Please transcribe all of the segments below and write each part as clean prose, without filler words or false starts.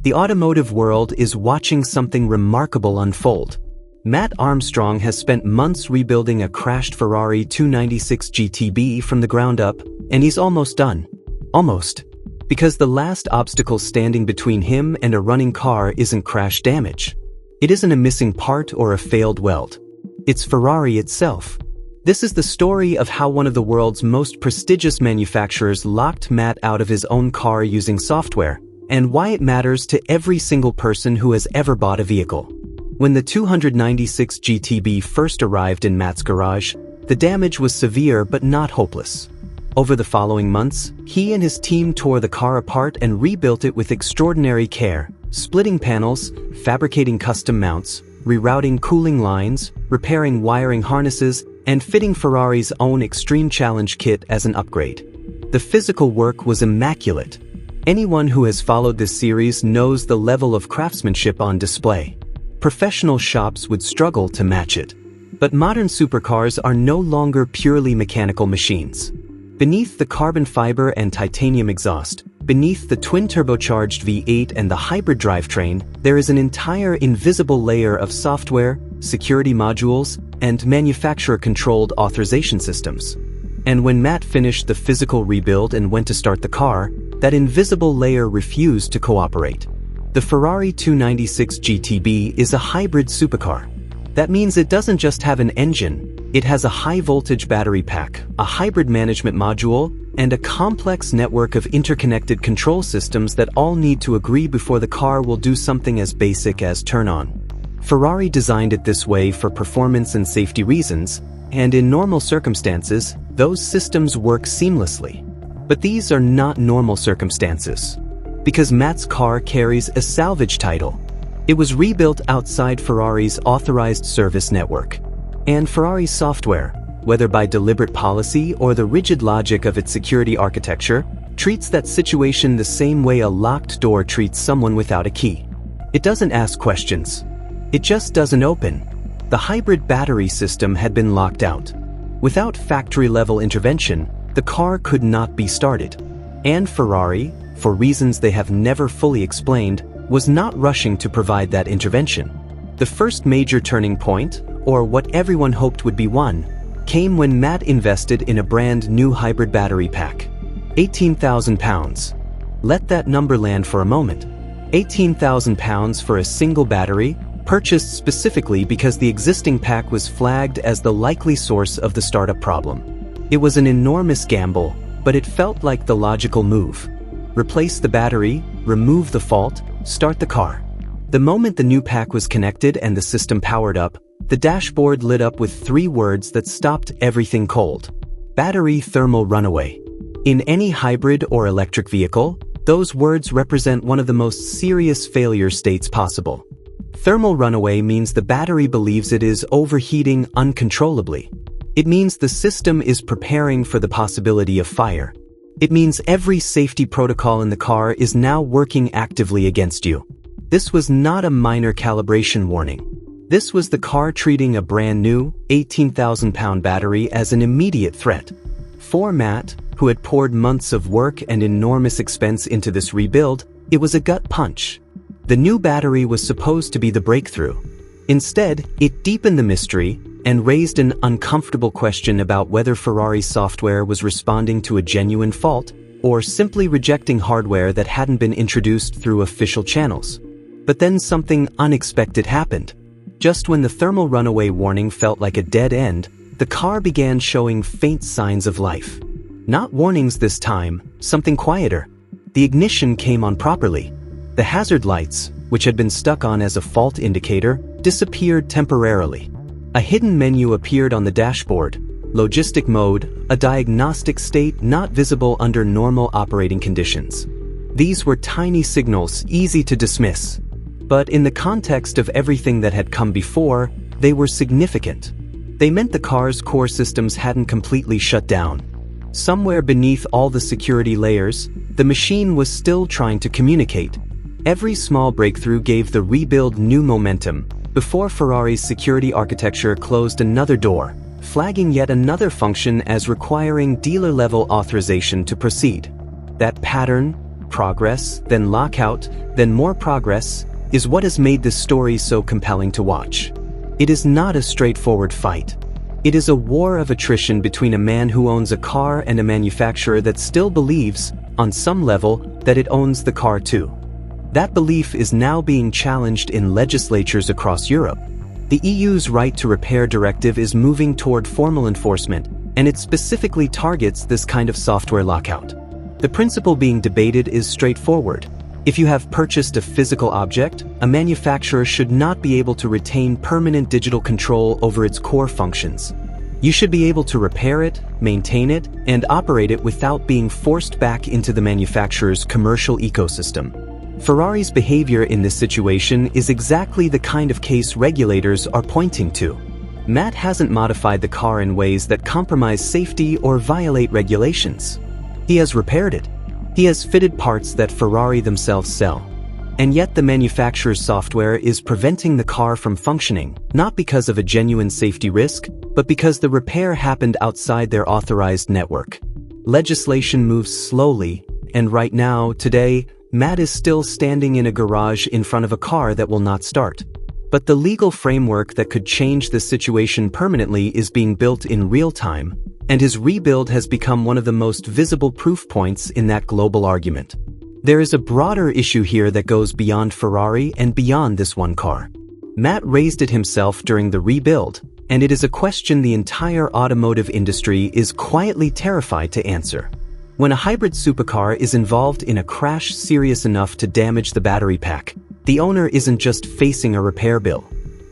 The automotive world is watching something remarkable unfold. Matt Armstrong has spent months rebuilding a crashed Ferrari 296 GTB from the ground up, and he's almost done. Almost. Because the last obstacle standing between him and a running car isn't crash damage. It isn't a missing part or a failed weld. It's Ferrari itself. This is the story of how one of the world's most prestigious manufacturers locked Matt out of his own car using software, and why it matters to every single person who has ever bought a vehicle. When the 296 GTB first arrived in Matt's garage, the damage was severe but not hopeless. Over the following months, he and his team tore the car apart and rebuilt it with extraordinary care, splitting panels, fabricating custom mounts, rerouting cooling lines, repairing wiring harnesses, and fitting Ferrari's own Extreme Challenge kit as an upgrade. The physical work was immaculate. Anyone who has followed this series knows the level of craftsmanship on display. Professional shops would struggle to match it. But modern supercars are no longer purely mechanical machines. Beneath the carbon fiber and titanium exhaust, beneath the twin-turbocharged V8 and the hybrid drivetrain, there is an entire invisible layer of software, security modules, and manufacturer-controlled authorization systems. And when Matt finished the physical rebuild and went to start the car, that invisible layer refused to cooperate. The Ferrari 296 GTB is a hybrid supercar. That means it doesn't just have an engine, it has a high-voltage battery pack, a hybrid management module, and a complex network of interconnected control systems that all need to agree before the car will do something as basic as turn on. Ferrari designed it this way for performance and safety reasons, and in normal circumstances, those systems work seamlessly. But these are not normal circumstances. Because Matt's car carries a salvage title. It was rebuilt outside Ferrari's authorized service network. And Ferrari's software, whether by deliberate policy or the rigid logic of its security architecture, treats that situation the same way a locked door treats someone without a key. It doesn't ask questions. It just doesn't open. The hybrid battery system had been locked out. Without factory-level intervention, the car could not be started. And Ferrari, for reasons they have never fully explained, was not rushing to provide that intervention. The first major turning point, or what everyone hoped would be one, came when Matt invested in a brand new hybrid battery pack. £18,000. Let that number land for a moment. £18,000 for a single battery, purchased specifically because the existing pack was flagged as the likely source of the startup problem. It was an enormous gamble, but it felt like the logical move. Replace the battery, remove the fault, start the car. The moment the new pack was connected and the system powered up, the dashboard lit up with 3 words that stopped everything cold. Battery thermal runaway. In any hybrid or electric vehicle, those words represent one of the most serious failure states possible. Thermal runaway means the battery believes it is overheating uncontrollably. It means the system is preparing for the possibility of fire. It means every safety protocol in the car is now working actively against you. This was not a minor calibration warning. This was the car treating a brand new, 18,000-pound battery as an immediate threat. For Matt, who had poured months of work and enormous expense into this rebuild, it was a gut punch. The new battery was supposed to be the breakthrough. Instead, it deepened the mystery and raised an uncomfortable question about whether Ferrari's software was responding to a genuine fault or simply rejecting hardware that hadn't been introduced through official channels. But then something unexpected happened. Just when the thermal runaway warning felt like a dead end, the car began showing faint signs of life. Not warnings this time, something quieter. The ignition came on properly. The hazard lights, which had been stuck on as a fault indicator, disappeared temporarily. A hidden menu appeared on the dashboard, logistic mode, a diagnostic state not visible under normal operating conditions. These were tiny signals, easy to dismiss. But in the context of everything that had come before, they were significant. They meant the car's core systems hadn't completely shut down. Somewhere beneath all the security layers, the machine was still trying to communicate. Every small breakthrough gave the rebuild new momentum, before Ferrari's security architecture closed another door, flagging yet another function as requiring dealer-level authorization to proceed. That pattern, Progress, then lockout, then more progress, is what has made this story so compelling to watch. It is not a straightforward fight. It is a war of attrition between a man who owns a car and a manufacturer that still believes, on some level, that it owns the car too. That belief is now being challenged in legislatures across Europe. The EU's right to repair directive is moving toward formal enforcement, and it specifically targets this kind of software lockout. The principle being debated is straightforward. If you have purchased a physical object, a manufacturer should not be able to retain permanent digital control over its core functions. You should be able to repair it, maintain it, and operate it without being forced back into the manufacturer's commercial ecosystem. Ferrari's behavior in this situation is exactly the kind of case regulators are pointing to. Matt hasn't modified the car in ways that compromise safety or violate regulations. He has repaired it. He has fitted parts that Ferrari themselves sell. And yet the manufacturer's software is preventing the car from functioning, not because of a genuine safety risk, but because the repair happened outside their authorized network. Legislation moves slowly, and right now, today, Matt is still standing in a garage in front of a car that will not start. But the legal framework that could change this situation permanently is being built in real time, and his rebuild has become one of the most visible proof points in that global argument. There is a broader issue here that goes beyond Ferrari and beyond this one car. Matt raised it himself during the rebuild, and it is a question the entire automotive industry is quietly terrified to answer. When a hybrid supercar is involved in a crash serious enough to damage the battery pack, the owner isn't just facing a repair bill.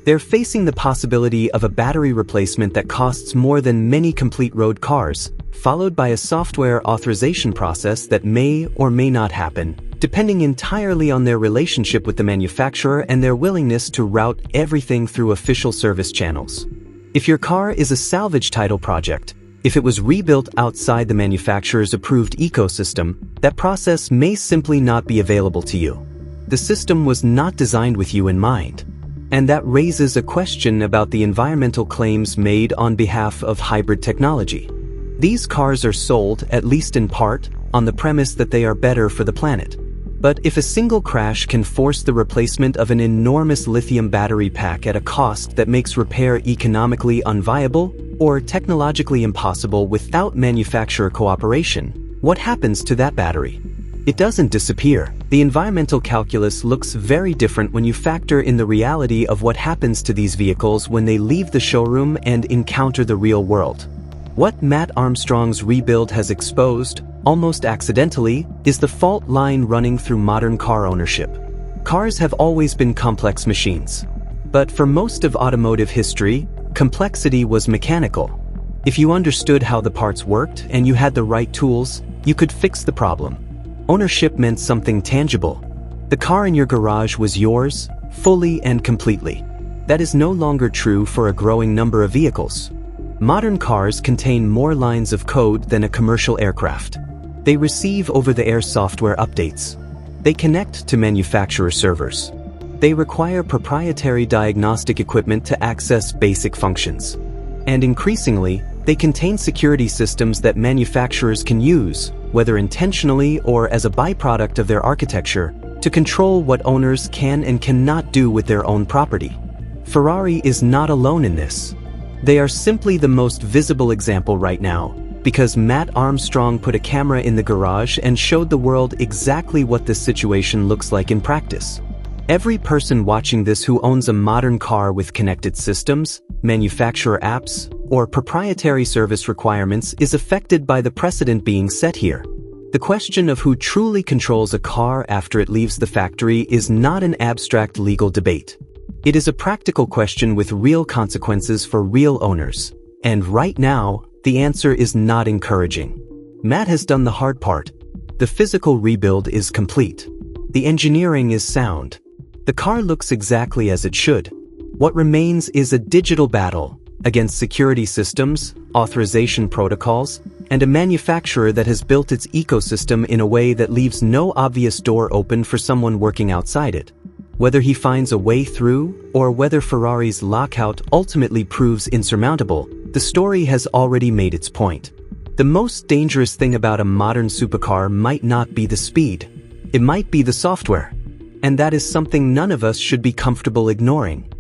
They're facing the possibility of a battery replacement that costs more than many complete road cars, followed by a software authorization process that may or may not happen, depending entirely on their relationship with the manufacturer and their willingness to route everything through official service channels. If your car is a salvage title project, if it was rebuilt outside the manufacturer's approved ecosystem, that process may simply not be available to you. The system was not designed with you in mind. And that raises a question about the environmental claims made on behalf of hybrid technology. These cars are sold, at least in part, on the premise that they are better for the planet. But if a single crash can force the replacement of an enormous lithium battery pack at a cost that makes repair economically unviable or technologically impossible without manufacturer cooperation, what happens to that battery? It doesn't disappear. The environmental calculus looks very different when you factor in the reality of what happens to these vehicles when they leave the showroom and encounter the real world. What Matt Armstrong's rebuild has exposed, almost accidentally, is the fault line running through modern car ownership. Cars have always been complex machines. But for most of automotive history, complexity was mechanical. If you understood how the parts worked and you had the right tools, you could fix the problem. Ownership meant something tangible. The car in your garage was yours, fully and completely. That is no longer true for a growing number of vehicles. Modern cars contain more lines of code than a commercial aircraft. They receive over-the-air software updates. They connect to manufacturer servers. They require proprietary diagnostic equipment to access basic functions. And increasingly, they contain security systems that manufacturers can use, whether intentionally or as a byproduct of their architecture, to control what owners can and cannot do with their own property. Ferrari is not alone in this. They are simply the most visible example right now, because Matt Armstrong put a camera in the garage and showed the world exactly what this situation looks like in practice. Every person watching this who owns a modern car with connected systems, manufacturer apps, or proprietary service requirements is affected by the precedent being set here. The question of who truly controls a car after it leaves the factory is not an abstract legal debate. It is a practical question with real consequences for real owners. And right now, the answer is not encouraging. Matt has done the hard part. The physical rebuild is complete. The engineering is sound. The car looks exactly as it should. What remains is a digital battle against security systems, authorization protocols, and a manufacturer that has built its ecosystem in a way that leaves no obvious door open for someone working outside it. Whether he finds a way through, or whether Ferrari's lockout ultimately proves insurmountable, the story has already made its point. The most dangerous thing about a modern supercar might not be the speed. It might be the software. And that is something none of us should be comfortable ignoring.